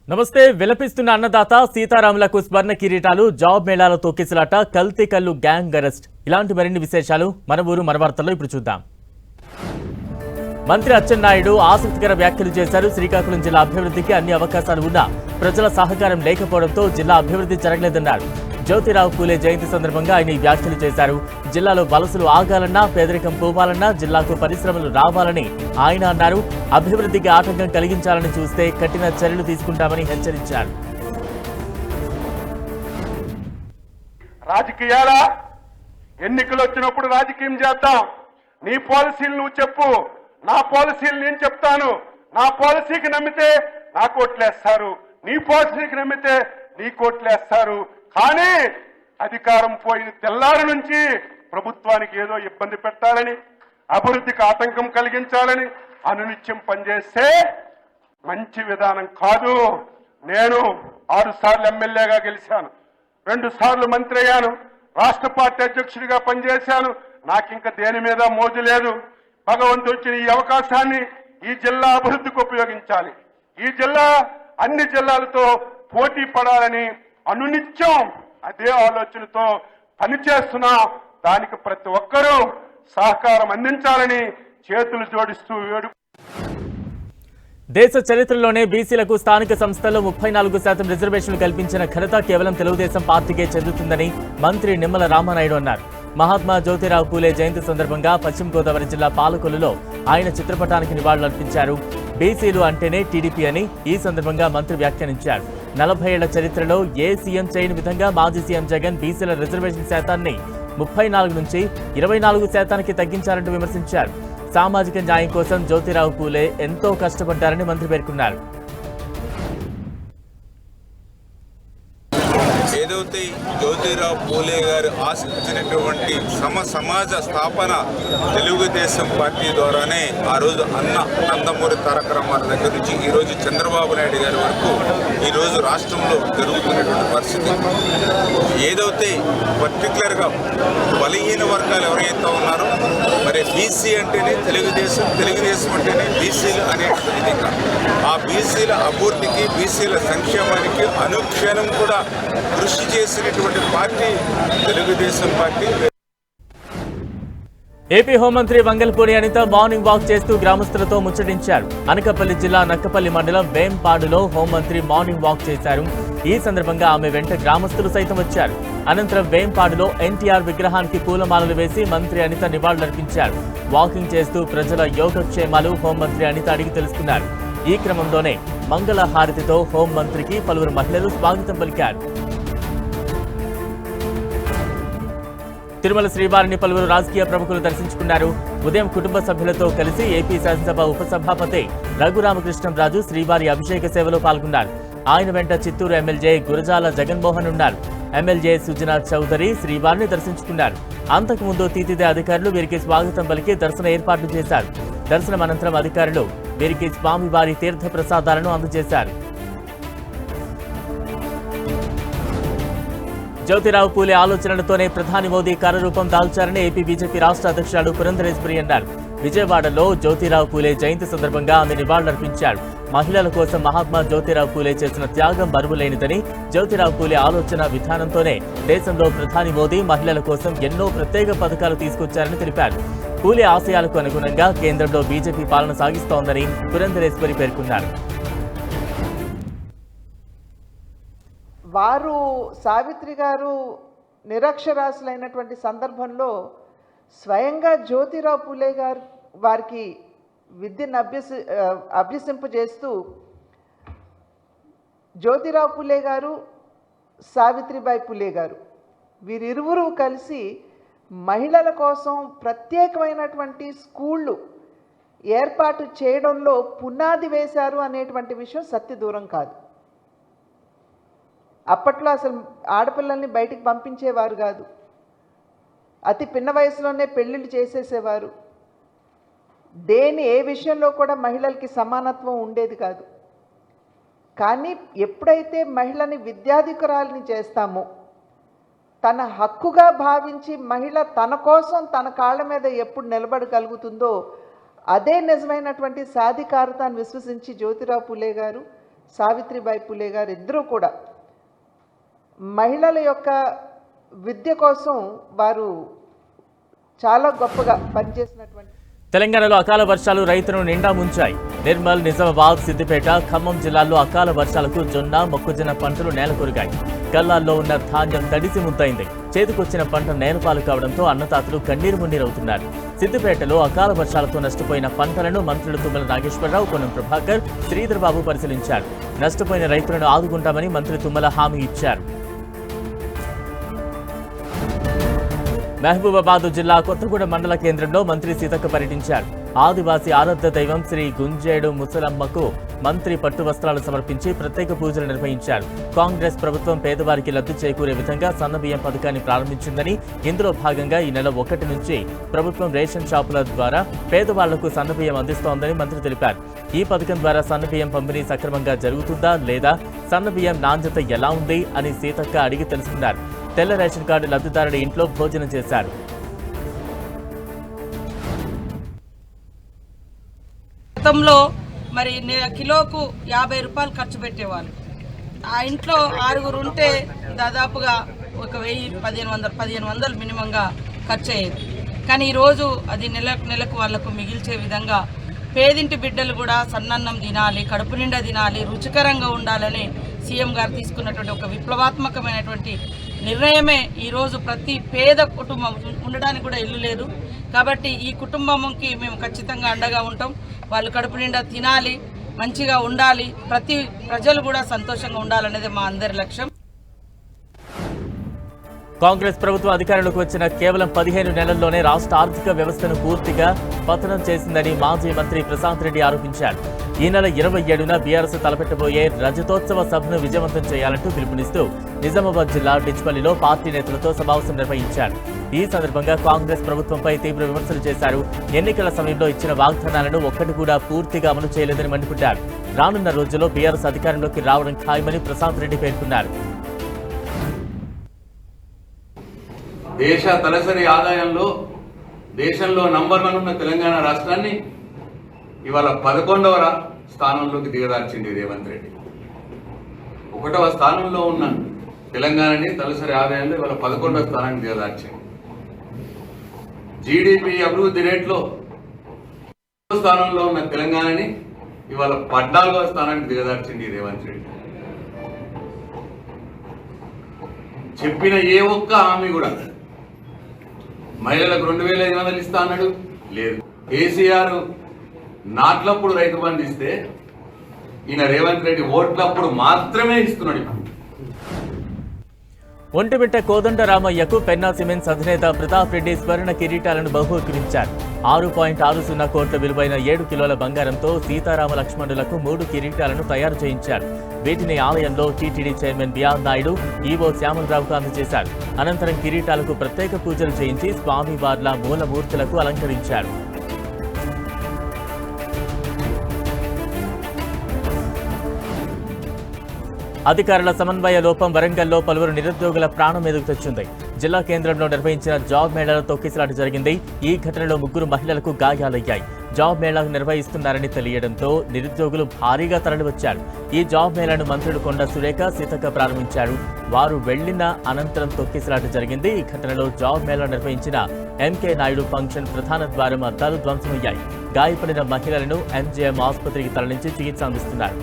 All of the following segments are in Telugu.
నమస్తే. విలపిస్తున్న అన్నదాత సీతారాములకు స్వర్ణ కిరీటాలు, జాబ్ మేళాలతో కిసలాట, కల్తీ కల్లు గ్యాంగ్ అరెస్ట్. ఇలాంటి మరిన్ని విశేషాలు మన ఊరు మన వార్తల్లో ఇప్పుడు చూద్దాం. మంత్రి అచ్చెన్నాయుడు ఆసక్తికర వ్యాఖ్యలు చేశారు. శ్రీకాకుళం జిల్లా అభివృద్ధికి అన్ని అవకాశాలు ఉన్నా ప్రజల సహకారం లేకపోవడంతో జిల్లా అభివృద్ధి జరగలేదన్నారు. జ్యోతిరావు పూలే జయంతి సందర్భంగా ఆయన ఈ వ్యాఖ్యలు చేశారు. జిల్లాలో వలసలు ఆగాలన్నా, పేదరికం పోవాలన్నా జిల్లాకు పరిశ్రమలు రావాలని ఆయన అన్నారు. అభివృద్ధికి ఆటంకం కలిగించాలని చూస్తే కఠిన చర్యలు తీసుకుంటామని హెచ్చరించారు. రాజకీయాల ఎన్నికలు వచ్చినప్పుడు రాజకీయం చేద్దాం. నీ పాలసీలు నువ్వు చెప్పు, నా పాలసీలు నేను చెప్తాను. నా పాలసీకి నమ్మితే నా కోట్లేస్తారు, నీ పాలసీకి నమ్మితే నీ కోట్లేస్తారు. కానీ అధికారం పోయిన తెల్లారి నుంచి ప్రభుత్వానికి ఏదో ఇబ్బంది పెట్టాలని, అభివృద్ధికి ఆటంకం కలిగించాలని అనునిత్యం పనిచేస్తే మంచి విధానం కాదు. నేను 6 సార్లు ఎమ్మెల్యేగా గెలిచాను, 2 సార్లు మంత్రి అయ్యాను, రాష్ట్ర పార్టీ అధ్యక్షుడిగా పనిచేశాను. నాకింక దేని మీద మోజు లేదు. భగవంతుడు వచ్చిన ఈ అవకాశాన్ని ఈ జిల్లా అభివృద్ధికి ఉపయోగించాలి. ఈ జిల్లా అన్ని జిల్లాలతో పోటీ పడాలని అనునిత్యం అదే ఆలోచనతో పనిచేస్తున్నా. దానికి ప్రతి ఒక్కరూ సహకారం అందించాలని చేతులు జోడిస్తూ దేశ చరిత్రలోనే బీసీలకు స్థానిక సంస్థల్లో 34% రిజర్వేషన్లు కల్పించిన ఘనత కేవలం తెలుగుదేశం పార్టీకే చెందుతుందని మంత్రి నిమ్మల రామానాయుడు అన్నారు. మహాత్మా జ్యోతిరావు పూలే జయంతి సందర్భంగా పశ్చిమ గోదావరి జిల్లా పాలకొల్లులో ఆయన చిత్రపటానికి నివాళులర్పించారు. బీసీలు అంటేనే టీడీపీ అని ఈ సందర్భంగా మంత్రి వ్యాఖ్యానించారు. 40 ఏళ్ల చరిత్రలో ఏ సీఎం చేయని విధంగా మాజీ సీఎం జగన్ బీసీల రిజర్వేషన్ శాతాన్ని 34 నుంచి 24% తగ్గించారంటూ విమర్శించారు. సామాజిక న్యాయం కోసం జ్యోతిరావు పూలే ఎంతో కష్టపడ్డారని మంత్రి పేర్కొన్నారు. ఏదైతే జ్యోతిరావు పూలే గారు ఆశించినటువంటి సమాజ స్థాపన తెలుగుదేశం పార్టీ ద్వారానే ఆ రోజు నందమూరి తారక రామారావు దగ్గర నుంచి ఈరోజు చంద్రబాబు నాయుడు గారి వరకు ఈరోజు రాష్ట్రంలో జరుగుతున్నటువంటి పరిస్థితి. ఏదైతే పర్టికులర్గా బలహీన వర్గాలు ఎవరైతే ఉన్నారో, మరి బీసీ అంటేనే తెలుగుదేశం అంటేనే బీసీలు అనేటువంటి విధంగా ఆ బీసీల అభివృద్ధికి, బీసీల సంక్షేమానికి అనుక్షణం కూడా కృషి చేసినటువంటి పార్టీ తెలుగుదేశం పార్టీ. ఏపీ హోంమంత్రి వంగల్పూడి అనిత మార్నింగ్ వాక్ చేస్తూ గ్రామస్తులతో ముచ్చటించారు. అనకాపల్లి జిల్లా నక్కపల్లి మండలం వేంపాడులో హోంమంత్రి మార్నింగ్ వాక్ చేశారు. ఈ సందర్భంగా ఆమె వెంట గ్రామస్తులు సైతం వచ్చారు. అనంతరం వేంపాడులో ఎన్టీఆర్ విగ్రహానికి పూలమాలలు వేసి మంత్రి అనిత నివాళులర్పించారు. వాకింగ్ చేస్తూ ప్రజల యోగక్షేమాలు హోంమంత్రి అనిత అడిగి తెలుసుకున్నారు. ఈ క్రమంలోనే మంగళ హారతితో హోంమంత్రికి పలువురు మహిళలు స్వాగతం పలికారు. తిరుమల శ్రీవారిని పలువురు రాజకీయ ప్రముఖులు దర్శించుకున్నారు. ఉదయం కుటుంబ సభ్యులతో కలిసి ఏపీ శాసనసభ ఉపసభాపతి రఘురామకృష్ణంరాజు శ్రీవారి అభిషేక సేవలో పాల్గొన్నారు. ఆయన వెంట చిత్తూరు ఎమ్మెల్యే గురజాల జగన్మోహన్ ఉన్నారు. ఎమ్మెల్యే సుజనా చౌదరి శ్రీవారిని దర్శించుకున్నారు. అంతకుముందు తీతిదే అధికారులు వీరికి స్వాగతం పలికి దర్శన ఏర్పాట్లు చేశారు. దర్శనం అనంతరం అధికారులు వీరికి స్వామివారి తీర్థ ప్రసాదాలను అందజేశారు. జ్యోతిరావు పూలే ఆలోచనలతోనే ప్రధాని మోదీ కార్యరూపం దాల్చారని ఏపీ బీజేపీ రాష్ట్ర అధ్యక్షుడు పురంధరేశ్వరి అన్నారు. విజయవాడలో జ్యోతిరావు పూలే జయంతి సందర్భంగా ఆమె నివాళులర్పించారు. మహిళల కోసం మహాత్మా జ్యోతిరావు పూలే చేసిన త్యాగం బరువులేనిదని, జ్యోతిరావు పూలే ఆలోచన విధానంతోనే దేశంలో ప్రధాని మోదీ మహిళల కోసం ఎన్నో ప్రత్యేక పథకాలు తీసుకొచ్చారని తెలిపారు. పూలే ఆశయాలకు అనుగుణంగా కేంద్రంలో బీజేపీ పాలన సాగిస్తోందని పురంధరేశ్వరి పేర్కొన్నారు. వారు సావిత్రి గారు నిరక్షరాస్యులైనటువంటి సందర్భంలో స్వయంగా జ్యోతిరావు పూలే గారు వారికి విద్యను అభ్యసింపజేస్తూ జ్యోతిరావు పూలే గారు, సావిత్రిబాయి పూలే గారు వీరిరువురు కలిసి మహిళల కోసం ప్రత్యేకమైనటువంటి స్కూళ్ళు ఏర్పాటు చేయడంలో పునాది వేశారు అనేటువంటి విషయం సత్య దూరం కాదు. అప్పట్లో అసలు ఆడపిల్లల్ని బయటికి పంపించేవారు కాదు. అతి పిన్న వయసులోనే పెళ్ళిళ్ళు చేసేసేవారు. ఏ విషయంలో కూడా మహిళలకి సమానత్వం ఉండేది కాదు. కానీ ఎప్పుడైతే మహిళని విద్యాధికురాలిని చేస్తామో, తన హక్కుగా భావించి మహిళ తన కోసం తన కాళ్ళ మీద ఎప్పుడు నిలబడగలుగుతుందో అదే నిజమైనటువంటి సాధికారతను విశ్వసించి జ్యోతిరావు పూలే గారు సావిత్రిబాయి పూలే గారు ఇద్దరూ కూడా మహిళల యొక్క విద్య కోసం వారు చాలా గొప్పగా పనిచేసినటువంటి. తెలంగాణలో అకాల వర్షాలు రైతులను నిండా ముంచాయి. నిర్మల్, నిజామాబాద్, సిద్దిపేట, ఖమ్మం జిల్లాల్లో అకాల వర్షాలకు జొన్న, మొక్కజొన్న పంటలు నేలకొరిగాయి. కల్లాల్లో ఉన్న ధాన్యం తడిసి ముద్దయింది. చేతికొచ్చిన పంట నేలపాలు కావడంతో అన్నదాతలు కన్నీరు మున్నీరవుతున్నారు. సిద్దిపేటలో అకాల వర్షాలతో నష్టపోయిన పంటలను మంత్రులు తుమ్మల నాగేశ్వరరావు, పొన్నం ప్రభాకర్, శ్రీధర్ బాబు పరిశీలించారు. నష్టపోయిన రైతులను ఆదుకుంటామని మంత్రి తుమ్మల హామీ ఇచ్చారు. మహబూబాబాద్ జిల్లా కొత్తగూడెం మండల కేంద్రంలో మంత్రి సీతక్క పర్యటించారు. ఆదివాసీ ఆరాధ్య దైవం శ్రీ గుంజేడు ముసలమ్మకు మంత్రి పట్టు వస్త్రాలు సమర్పించి ప్రత్యేక పూజలు నిర్వహించారు. కాంగ్రెస్ ప్రభుత్వం పేదవారికి లబ్ధి చేకూరే విధంగా సన్నబియ్యం పథకాన్ని ప్రారంభించిందని, ఇందులో భాగంగా ఈ నెల 1 నుంచి ప్రభుత్వం రేషన్ షాపుల ద్వారా పేదవాళ్లకు సన్నబియ్యం అందిస్తోందని మంత్రి తెలిపారు. ఈ పథకం ద్వారా సన్నబియ్యం పంపిణీ సక్రమంగా జరుగుతుందా లేదా, సన్నబియ్యం నాణ్యత ఎలా ఉంది అని సీతక్క అడిగి తెలుసుకున్నారు. తెల్ల రేషన్ కార్డు లబ్ధిదారుడి ఇంట్లో భోజనం చేశారు. గతంలో మరి కిలోకు 50 రూపాయలు ఖర్చు పెట్టేవాళ్ళు. ఆ ఇంట్లో 6గురు ఉంటే దాదాపుగా 1500 మినిమంగా ఖర్చు అయ్యేది. కానీ ఈరోజు అది నెలకు వాళ్లకు మిగిల్చే విధంగా పేదింటి బిడ్డలు కూడా సన్నన్నం తినాలి, కడుపు నిండా తినాలి, రుచికరంగా ఉండాలని సీఎం గారు తీసుకున్నటువంటి ఒక విప్లవాత్మకమైనటువంటి నిర్ణయమే ఈరోజు ప్రతి పేద కుటుంబం ఉండడానికి కూడా ఇల్లు లేదు. కాబట్టి ఈ కుటుంబంకి మేము ఖచ్చితంగా అండగా ఉంటాం. వాళ్ళు కడుపు నిండా తినాలి, మంచిగా ఉండాలి, ప్రతి ప్రజలు కూడా సంతోషంగా ఉండాలనేది మా అందరి లక్ష్యం. కాంగ్రెస్ ప్రభుత్వం అధికారంలోకి వచ్చిన కేవలం 15 నెలల్లోనే రాష్ట్ర ఆర్థిక వ్యవస్థను పూర్తిగా పతనం చేసిందని మాజీ మంత్రి ప్రశాంత్ రెడ్డి ఆరోపించారు. ఈ నెల 27న బీఆర్ఎస్ తలపెట్టబోయే రజతోత్సవ సభను విజయవంతం చేయాలంటూ పిలుపునిస్తూ నిజామాబాద్ జిల్లా డిచ్పల్లిలో పార్టీ నేతలతో సమావేశం నిర్వహించారు. ఈ సందర్భంగా కాంగ్రెస్ ప్రభుత్వంపై తీవ్ర విమర్శలు చేశారు. ఎన్నికల సమయంలో ఇచ్చిన వాగ్దానాలను ఒక్కటి కూడా పూర్తిగా అమలు చేయలేదని మండిపడ్డారు. రానున్న రోజుల్లో బీఆర్ఎస్ అధికారంలోకి రావడం ఖాయమని ప్రశాంత్ రెడ్డి పేర్కొన్నారు. దేశ తలసరి ఆదాయంలో దేశంలో నంబర్ 1 ఉన్న తెలంగాణ రాష్ట్రాన్ని ఇవాళ 11వ స్థానంలోకి దిగదార్చింది రేవంత్ రెడ్డి. 1వ స్థానంలో ఉన్న తెలంగాణని తలసరి ఆదాయంలో ఇవాళ 11వ స్థానానికి దిగదార్చింది. జీడిపి అభివృద్ధి రేట్లో స్థానంలో ఉన్న తెలంగాణని ఇవాళ 14వ స్థానానికి దిగదార్చింది రేవంత్ రెడ్డి. చెప్పిన ఏ ఒక్క హామీ కూడా మహిళలకు 2500 ఇస్తా అన్నాడు, లేదు. కేసీఆర్ నాట్లప్పుడు రైతు బంధు ఇస్తే ఈయన రేవంత్ రెడ్డి ఓట్లప్పుడు మాత్రమే ఇస్తున్నాడు. ఒంటిమిట్ట కోదండరామయ్యకు పెన్నా సిమెంట్స్ అధినేత ప్రతాప్ రెడ్డి స్వర్ణ కిరీటాలను బహూకరించారు. 6.60 కోట్ల విలువైన 7 కిలోల బంగారంతో సీతారామ లక్ష్మణులకు 3 కిరీటాలను తయారు చేయించారు. వీటిని ఆలయంలో TTD chairman BR Naidu, EO శ్యామలరావుకు అందజేశారు. అనంతరం కిరీటాలకు ప్రత్యేక పూజలు చేయించి స్వామివార్ల మూలమూర్తులకు అలంకరించారు. అధికారుల సమన్వయ లోపం వరంగల్లో పలువురు నిరుద్యోగుల ప్రాణం మీదకు తెచ్చింది. జిల్లా కేంద్రంలో నిర్వహించిన జాబ్ మేళాలో తొక్కిసలాట జరిగింది. ఈ ఘటనలో 3 మహిళలకు గాయాలయ్యాయి. జాబ్ మేళాను నిర్వహిస్తున్నారని తెలియడంతో నిరుద్యోగులు భారీగా తరలివచ్చారు. ఈ జాబ్ మేళాను మంత్రులు కొండ సురేఖ, సీతక్క ప్రారంభించారు. వారు వెళ్లిన అనంతరం తొక్కిసలాట జరిగింది. ఈ ఘటనలో జాబ్ మేళా నిర్వహించిన ఎంకే నాయుడు ఫంక్షన్ ప్రధాన ద్వారం అద్దాలు ధ్వంసమయ్యాయి. గాయపడిన మహిళలను ఎంజీఎం ఆసుపత్రికి తరలించి చికిత్స అందిస్తున్నారు.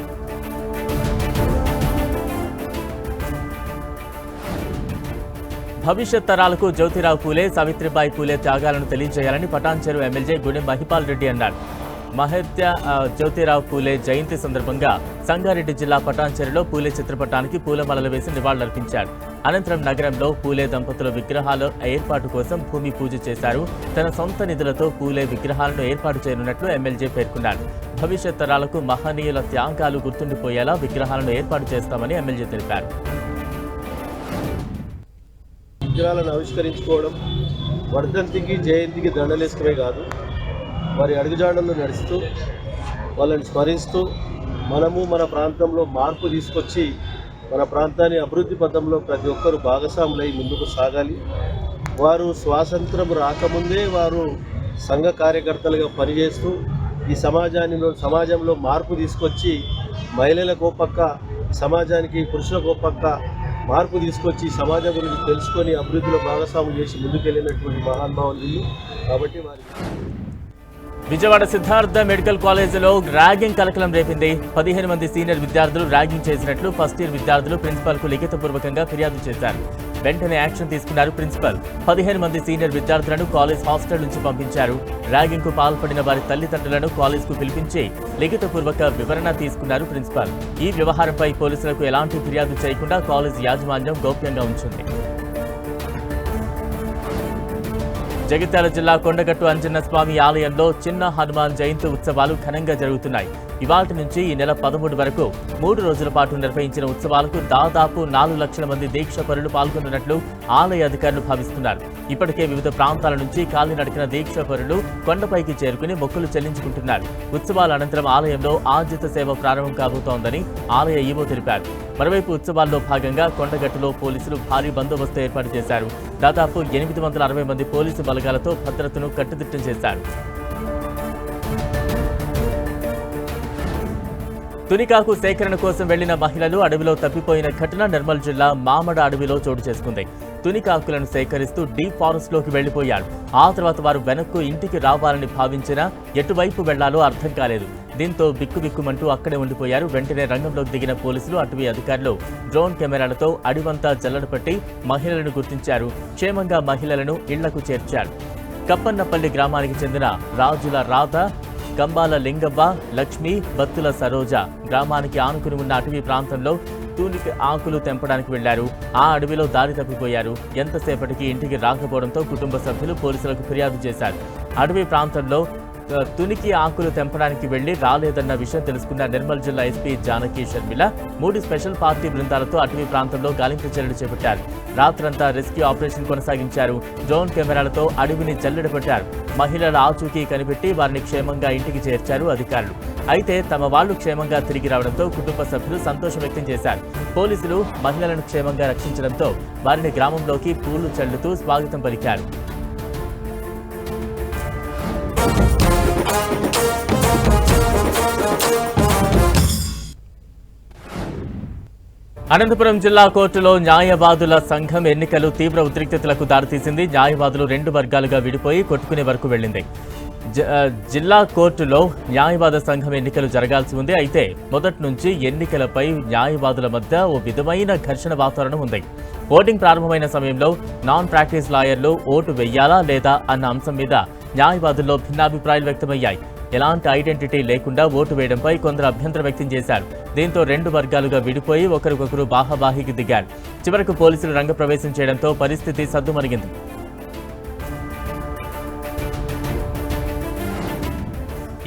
భవిష్యత్ తరాలకు జ్యోతిరావు పూలే, సావిత్రిబాయి పూలే త్యాగాలను తెలియజేయాలని పటాన్చెరు ఎమ్మెల్యే గుడెం మహిపాల్ రెడ్డి అన్నారు. మహత్య జ్యోతిరావు పూలే జయంతి సందర్భంగా సంగారెడ్డి జిల్లా పటాన్చెరులో పూలే చిత్రపటానికి పూలమాలలు వేసి నివాళులర్పించారు. అనంతరం నగరంలో పూలే దంపతుల విగ్రహాల ఏర్పాటు కోసం భూమి పూజ చేశారు. తన సొంత నిధులతో పూలే విగ్రహాలను ఏర్పాటు చేయనున్నట్లు ఎమ్మెల్యే పేర్కొన్నారు. భవిష్యత్ తరాలకు మహనీయుల త్యాగాలు గుర్తుండిపోయేలా విగ్రహాలను ఏర్పాటు చేస్తామని ఎమ్మెల్యే తెలిపారు. విగ్రహాలను ఆవిష్కరించుకోవడం వర్ధంతికి జయంతికి దండలేసుకునే కాదు, వారి అడుగుజాడల్లో నడుస్తూ వాళ్ళని స్మరిస్తూ మనము మన ప్రాంతంలో మార్పు తీసుకొచ్చి మన ప్రాంతాన్ని అభివృద్ధి పథంలో ప్రతి ఒక్కరు భాగస్వాములై ముందుకు సాగాలి. వారు స్వాతంత్రం రాకముందే వారు సంఘ కార్యకర్తలుగా పనిచేస్తూ ఈ సమాజంలో మార్పు తీసుకొచ్చి మహిళలకు పక్క సమాజానికి పురుషులకు పక్క మార్పు తీసుకొచ్చి సమాజం గురించి తెలుసుకొని అభివృద్ధిలో భాగస్వాములు చేసి ముందుకెళ్ళినటువంటి మహానుభావులు. కాబట్టి వారి విజయవాడ సిద్ధార్థ మెడికల్ కాలేజీలో ర్యాగింగ్ కలకలం రేపింది. 15 మంది సీనియర్ విద్యార్థులు ర్యాగింగ్ చేసినట్లు ఫస్ట్ ఇయర్ విద్యార్థులు ప్రిన్సిపాల్కు లిఖితపూర్వకంగా ఫిర్యాదు చేశారు. వెంటనే యాక్షన్ తీసుకున్నారు ప్రిన్సిపల్. 15 మంది సీనియర్ విద్యార్థులను కాలేజ్ హాస్టల్ నుంచి పంపించారు. ర్యాగింగ్ కు పాల్పడిన వారి తల్లిదండ్రులను కాలేజ్కు పిలిపించి లిఖితపూర్వక వివరణ తీసుకున్నారు ప్రిన్సిపల్. ఈ వ్యవహారంపై పోలీసులకు ఎలాంటి ఫిర్యాదు చేయకుండా కాలేజ్ యాజమాన్యం గోప్యంగా ఉంచింది. జగిత్యాల జిల్లా కొండగట్టు అంజన్న స్వామి ఆలయంలో చిన్న హనుమాన్ జయంతి ఉత్సవాలు ఘనంగా జరుగుతున్నాయి. ఇవాటి నుంచి ఈ నెల 13 వరకు 3 రోజుల పాటు నిర్వహించిన ఉత్సవాలకు దాదాపు 4 లక్షల మంది దీక్షపరులు పాల్గొన్నట్లు ఆలయ అధికారులు భావిస్తున్నారు. ఇప్పటికే వివిధ ప్రాంతాల నుంచి కాలినడకన దీక్షపరులు కొండపైకి చేరుకుని మొక్కులు చెల్లించుకుంటున్నారు. ఉత్సవాల అనంతరం ఆలయంలో ఆర్జిత సేవ ప్రారంభం కాబోతోందని ఆలయ ఈవో తెలిపారు. మరోవైపు ఉత్సవాల్లో భాగంగా కొండగట్టులో పోలీసులు భారీ బందోబస్తు ఏర్పాటు చేశారు. దాదాపు 860 మంది పోలీసు బలగాలతో భద్రతను కట్టుదిట్టం చేశారు. తునికాకు సేకరణ కోసం వెళ్లిన మహిళలు అడవిలో తప్పిపోయిన ఘటన నిర్మల్ జిల్లా మామడ అడవిలో చోటు చేసుకుంది. తునికాకులను సేకరిస్తూ డీప్ ఫారెస్ట్ లోకి వెళ్లిపోయారు. ఆ తర్వాత వారు వెనక్కు ఇంటికి రావాలని భావించినా ఎటువైపు వెళ్లాలో అర్థం కాలేదు. దీంతో బిక్కుబిక్కుమంటూ అక్కడే ఉండిపోయారు. వెంటనే రంగంలోకి దిగిన పోలీసులు, అటవీ అధికారులు డ్రోన్ కెమెరాలతో అడవంతా జల్లడపట్టి మహిళలను గుర్తించారు. క్షేమంగా మహిళలను ఇళ్లకు చేర్చారు. కప్పన్నపల్లి గ్రామానికి చెందిన రాజుల రాధ, కంబాల లింగవ్వ, లక్ష్మి, బత్తుల సరోజ గ్రామానికి ఆనుకుని ఉన్న అటవీ ప్రాంతంలో తూలిక ఆకులు తెంపడానికి వెళ్లారు. ఆ అడవిలో దారి తప్పిపోయారు. ఎంతసేపటికి ఇంటికి రాకపోవడంతో కుటుంబ సభ్యులు పోలీసులకు ఫిర్యాదు చేశారు. అడవి ప్రాంతంలో తునికి ఆకులు తెంపడానికి వెళ్లి రాలేదన్న విషయం తెలుసుకున్న నిర్మల్ జిల్లా SP Janaki Sharmila 3 special party బృందాలతో అటవీ ప్రాంతంలో గాలింపు చర్యలు చేపట్టారు. రాత్రంతా రెస్క్యూ ఆపరేషన్ కొనసాగించారు. డ్రోన్ కెమెరాలతో అడవిని జల్లెడపట్టారు. మహిళల ఆచూకీ కనిపెట్టి వారిని క్షేమంగా ఇంటికి చేర్చారు అధికారులు. అయితే తమ వాళ్లు క్షేమంగా తిరిగి రావడంతో కుటుంబ సభ్యులు సంతోషం వ్యక్తం చేశారు. పోలీసులు మహిళలను క్షేమంగా రక్షించడంతో వారిని గ్రామంలోకి పూలు చల్లుతూ స్వాగతం పలికారు. అనంతపురం జిల్లా కోర్టులో న్యాయవాదుల సంఘం ఎన్నికలు తీవ్ర ఉద్రిక్తతలకు దారితీసింది. న్యాయవాదులు 2 వర్గాలుగా విడిపోయి కొట్టుకునే వరకు వెళ్లింది. జిల్లా కోర్టులో న్యాయవాద సంఘం ఎన్నికలు జరగాల్సి ఉంది. అయితే మొదటి నుంచి ఎన్నికలపై న్యాయవాదుల మధ్య ఓ విధమైన ఘర్షణ వాతావరణం ఉంది. ఓటింగ్ ప్రారంభమైన సమయంలో నాన్ ప్రాక్టీస్ లాయర్లు ఓటు వెయ్యాలా లేదా అన్న అంశం మీద న్యాయవాదుల్లో భిన్నాభిప్రాయాలు వ్యక్తమయ్యాయి. ఎలాంటి ఐడెంటిటీ లేకుండా ఓటు వేయడంపై కొందరు అభ్యంతరం వ్యక్తం చేశారు. దీంతో 2 వర్గాలుగా విడిపోయి ఒకరికొకరు బాహాబాహికి దిగారు. చివరకు పోలీసులు రంగప్రవేశం చేయడంతో పరిస్థితి సద్దుమణిగింది.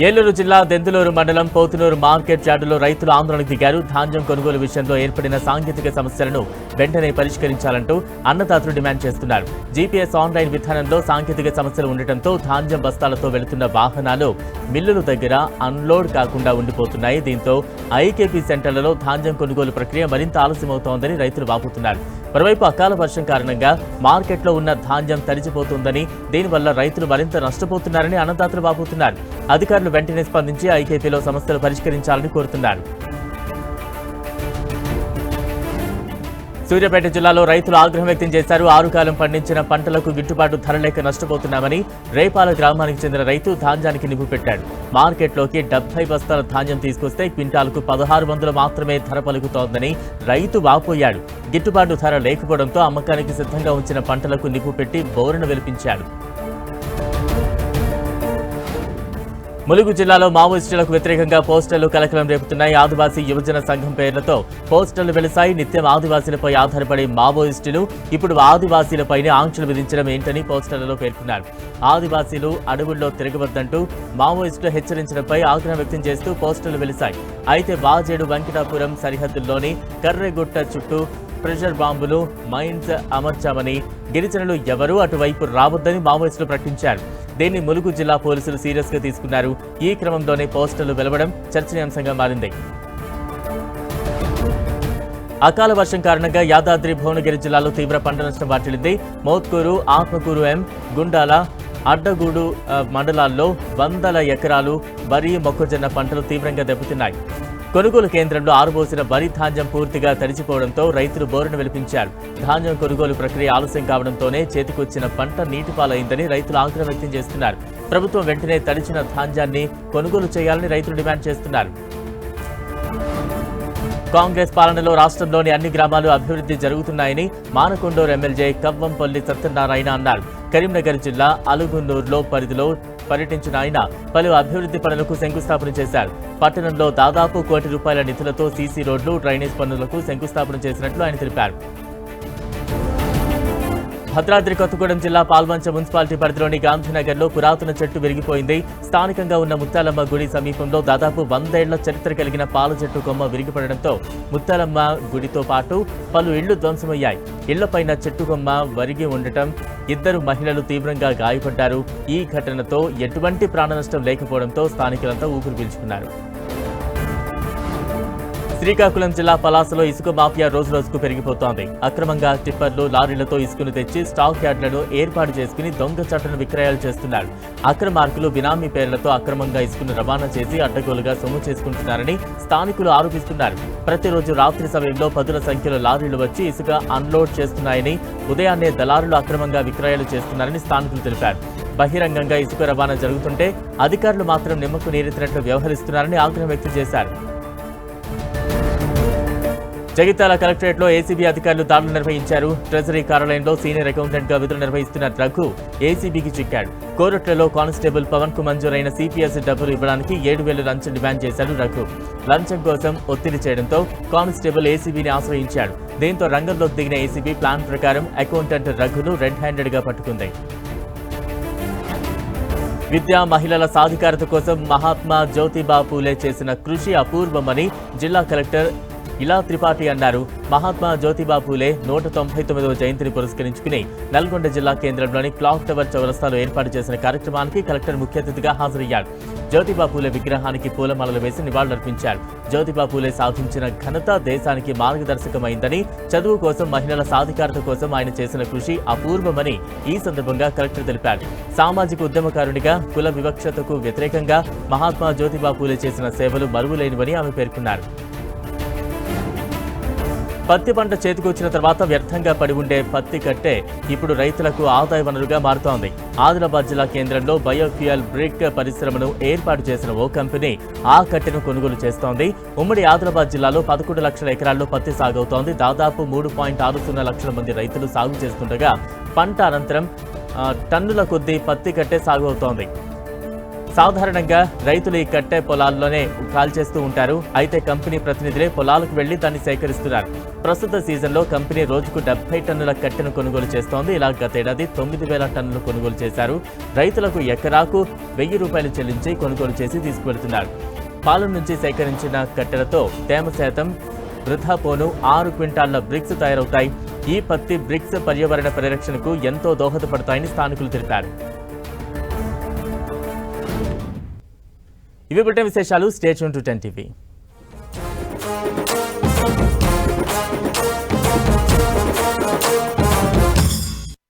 ఏలూరు జిల్లా దెందులూరు మండలం పోతునూరు మార్కెట్ యార్డులో రైతులు ఆందోళనకు దిగారు. ధాన్యం కొనుగోలు విషయంలో ఏర్పడిన సాంకేతిక సమస్యలను వెంటనే పరిష్కరించాలంటూ అన్నదాతలు డిమాండ్ చేస్తున్నారు. జీపీఎస్ ఆన్లైన్ విధానంలో సాంకేతిక సమస్యలు ఉండటంతో ధాన్యం బస్తాలతో వెళుతున్న వాహనాలు మిల్లుల దగ్గర అన్లోడ్ కాకుండా ఉండిపోతున్నాయి. దీంతో ఐకేపీ సెంటర్లలో ధాన్యం కొనుగోలు ప్రక్రియ మరింత ఆలస్యమవుతోందని రైతులు వాపోతున్నారు. మరోవైపు అకాల వర్షం కారణంగా మార్కెట్లో ఉన్న ధాన్యం తడిచిపోతుందని, దీనివల్ల రైతులు మరింత నష్టపోతున్నారని అన్నదాతలు వాపోతున్నారు. అధికారులు వెంటనే స్పందించి ఐకేపీలో సమస్యలు పరిష్కరించాలని కోరుతున్నారు. సూర్యాపేట జిల్లాలో రైతులు ఆగ్రహం వ్యక్తం చేశారు. 6 కాలం పండించిన పంటలకు గిట్టుబాటు ధర లేక నష్టపోతున్నామని రేపాల గ్రామానికి చెందిన రైతు ధాన్యానికి నిప్పు పెట్టాడు. మార్కెట్లోకి 70 బస్తాల ధాన్యం తీసుకొస్తే క్వింటాల్కు 1600 మాత్రమే ధర పలుకుతోందని రైతు వాపోయాడు. గిట్టుబాటు ధర లేకపోవడంతో అమ్మకానికి సిద్ధంగా ఉంచిన పంటలకు నిప్పు పెట్టి బోరున వెలిపించాడు. ములుగు జిల్లాలో మావోయిస్టులకు వ్యతిరేకంగా పోస్టర్లు కలకలం రేపుతున్నాయి. ఆదివాసీ యువజన సంఘం పేర్లతో పోస్టర్లు వెలిశాయి. నిత్యం ఆదివాసీలపై ఆధారపడే మావోయిస్టులు ఇప్పుడు ఆదివాసీలపైనే ఆంక్షలు విధించడం ఏంటని పోస్టర్లలో పేర్కొన్నారు. ఆదివాసీలు అడవుల్లో తిరగవద్దంటూ మావోయిస్టులు హెచ్చరించడంపై ఆగ్రహం వ్యక్తం చేస్తూ పోస్టర్లు వెలిశాయి. అయితే వాజేడు వెంకటాపురం సరిహద్దుల్లోని కర్రెగుట్ట చుట్టూ ప్రెషర్ బాంబులు, మైన్స్ అమర్చామని, గిరిజనులు ఎవరూ అటువైపు రావద్దని మావోయిస్టులు ప్రకటించారు. దీన్ని ములుగు జిల్లా పోలీసులు సీరియస్ గా తీసుకున్నారు. ఈ క్రమంలోనే పోస్టర్లు వెలవడం చర్చనీయాంశంగా మారింది. అకాల వర్షం కారణంగా యాదాద్రి భువనగిరి జిల్లాలో తీవ్ర పంట నష్టం వాటిల్లింది. మోత్కూరు, ఆత్మకూరు ఎం, గుండాల, అడ్డగూడు మండలాల్లో 100 ఎకరాలు వరి, మొక్కజొన్న పంటలు తీవ్రంగా దెబ్బతిన్నాయి. కొనుగోలు కేంద్రంలో ఆరుబోసిన వరి ధాన్యం పూర్తిగా తడిచిపోవడంతో రైతులు బోరును వెలిపించారు. ధాన్యం కొనుగోలు ప్రక్రియ ఆలస్యం కావడంతోనే చేతికొచ్చిన పంట నీటిపాలైందని రైతులు ఆగ్రహం వ్యక్తం చేస్తున్నారు. ప్రభుత్వం వెంటనే తడిచిన ధాన్యాన్ని కొనుగోలు చేయాలని రైతులు డిమాండ్ చేస్తున్నారు. కాంగ్రెస్ పాలనలో రాష్ట్రంలోని అన్ని గ్రామాలు అభివృద్ధి జరుగుతున్నాయని మానకొండూరు ఎమ్మెల్యే కవ్వంపల్లి సత్యనారాయణ అన్నారు. కరీంనగర్ జిల్లా అలుగున్నూరులో పరిధిలో పర్యటించిన ఆయన పలు అభివృద్ధి పనులకు శంకుస్థాపన చేశారు. పట్టణంలో దాదాపు ₹1 కోటి నిధులతో సీసీ రోడ్లు, డ్రైనేజ్ పనులకు శంకుస్థాపన చేసినట్లు ఆయన తెలిపారు. భద్రాద్రి కొత్తగూడెం జిల్లా పాల్వంచ మున్సిపాలిటీ పరిధిలోని గాంధీనగర్లో పురాతన చెట్టు విరిగిపోయింది. స్థానికంగా ఉన్న ముత్తాలమ్మ గుడి సమీపంలో దాదాపు 100 ఏళ్ల చరిత్ర కలిగిన పాల చెట్టు కొమ్మ విరిగిపడడంతో ముత్తాలమ్మ గుడితో పాటు పలు ఇళ్లు ధ్వంసమయ్యాయి. ఇళ్లపైన చెట్టు కొమ్మ వరిగి ఉండటం, 2 మహిళలు తీవ్రంగా గాయపడ్డారు. ఈ ఘటనతో ఎటువంటి ప్రాణనష్టం లేకపోవడంతో స్థానికులంతా ఊపిరి పీల్చుకున్నారు. శ్రీకాకుళం జిల్లా పలాసలో ఇసుక మాఫియా రోజురోజుకు పెరిగిపోతోంది. అక్రమంగా టిప్పర్లు, లారీలతో ఇసుకను తెచ్చి స్టాక్ యార్డులను ఏర్పాటు చేసుకుని దొంగ చట్టను విక్రయాలు చేస్తున్నారు. అక్రమార్కులు బినామీ పేర్లతో అక్రమంగా ఇసుకను రవాణా చేసి అడ్డగోలుగా సొమ్ము చేసుకుంటున్నారని స్థానికులు ఆరోపిస్తున్నారు. ప్రతిరోజు రాత్రి సమయంలో పదుల సంఖ్యలో లారీలు వచ్చి ఇసుక అన్లోడ్ చేస్తున్నాయని, ఉదయాన్నే దళారులు అక్రమంగా విక్రయాలు చేస్తున్నారని స్థానికులు తెలిపారు. బహిరంగంగా ఇసుక రవాణా జరుగుతుంటే అధికారులు మాత్రం నిమ్మకు నీరెత్తినట్లు వ్యవహరిస్తున్నారని ఆగ్రహం వ్యక్తం చేశారు. జగిత్యాల కలెక్టరేట్లో ఏసీబీ అధికారులు దాడులు నిర్వహించారు. ట్రెజరీ కార్యాలయంలో సీనియర్ అకౌంటెంట్ గా విధులు నిర్వహిస్తున్న రఘు ఏసీబీకి చిక్కాడు. కోరట్లలో కానిస్టేబుల్ పవన్ కు మంజూరైన సిపిఎస్ డబ్బులు ఇవ్వడానికి 7,000 లంచం డిమాండ్ చేశాడు రఘు. లంచం కోసం ఒత్తిడి చేయడంతో కానిస్టేబుల్ ఏసీబీని ఆశ్రయించాడు. దీంతో రంగంలోకి దిగిన ఏసీబీ ప్లాన్ ప్రకారం అకౌంటెంట్ రఘును రెడ్ హ్యాండెడ్ గా పట్టుకుంది. విద్యా మహిళల సాధికారత కోసం మహాత్మా జ్యోతిబా పూలే చేసిన కృషి అపూర్వమని జిల్లా కలెక్టర్ ఇలా త్రిపాఠి అన్నారు. మహాత్మా జ్యోతిబా పూలే 199వ జయంతిని పురస్కరించుకుని నల్గొండ జిల్లా కేంద్రంలోని క్లాక్ టవర్ చౌరస్తాలో ఏర్పాటు చేసిన కార్యక్రమానికి కలెక్టర్ ముఖ్య అతిథిగా హాజరయ్యారు. జ్యోతిబా పూలే విగ్రహానికి పూలమాలలు వేసి నివాళులర్పించారు. జ్యోతిబా పూలే సాధించిన ఘనత దేశానికి మార్గదర్శకమైందని, చదువు కోసం, మహిళల సాధికారత కోసం ఆయన చేసిన కృషి అపూర్వమని ఈ సందర్భంగా కలెక్టర్ తెలిపారు. సామాజిక ఉద్యమకారునిగా కుల వివక్షతకు వ్యతిరేకంగా మహాత్మా జ్యోతిబా పూలే చేసిన సేవలు మరువులేనివని ఆమె పేర్కొన్నారు. పత్తి పంట చేతికొచ్చిన తర్వాత వ్యర్థంగా పడి ఉండే పత్తి కట్టే ఇప్పుడు రైతులకు ఆదాయ వనరుగా మారుతోంది. ఆదిలాబాద్ జిల్లా కేంద్రంలో బయోఫ్యూయల్ బ్రిక్ పరిశ్రమను ఏర్పాటు చేసిన ఓ కంపెనీ ఆ కట్టెను కొనుగోలు చేస్తోంది. ఉమ్మడి ఆదిలాబాద్ జిల్లాలో 11 లక్షల ఎకరాల్లో పత్తి సాగవుతోంది. దాదాపు 3.60 లక్షల మంది రైతులు సాగు చేస్తుండగా పంట అనంతరం టన్నుల కొద్దీ పత్తి కట్టే సాగు అవుతోంది. సాధారణంగా రైతులు ఈ కట్టె పొలాల్లోనే కాల్చేస్తూ ఉంటారు. అయితే కంపెనీ ప్రతినిధులే పొలాలకు వెళ్లి దాన్ని సేకరిస్తున్నారు. ప్రస్తుత సీజన్లో కంపెనీ రోజుకు 70 టన్నుల కట్టెను కొనుగోలు చేస్తోంది. ఇలా గతేడాది 9,000 టన్నులు కొనుగోలు చేశారు. రైతులకు ఎకరాకు ₹1,000 చెల్లించి కొనుగోలు చేసి తీసుకువెళ్తున్నారు. పాలెం నుంచి సేకరించిన కట్టెలతో తేమ శాతం వృధా పోను 6 క్వింటాళ్ల బ్రిక్స్ తయారవుతాయి. ఈ పత్తి బ్రిక్స్ పర్యావరణ పరిరక్షణకు ఎంతో దోహదపడతాయని స్థానికులు తెలిపారు. ఇవి బులెటిన్ విశేషాలు. Stay tune to 10 TV.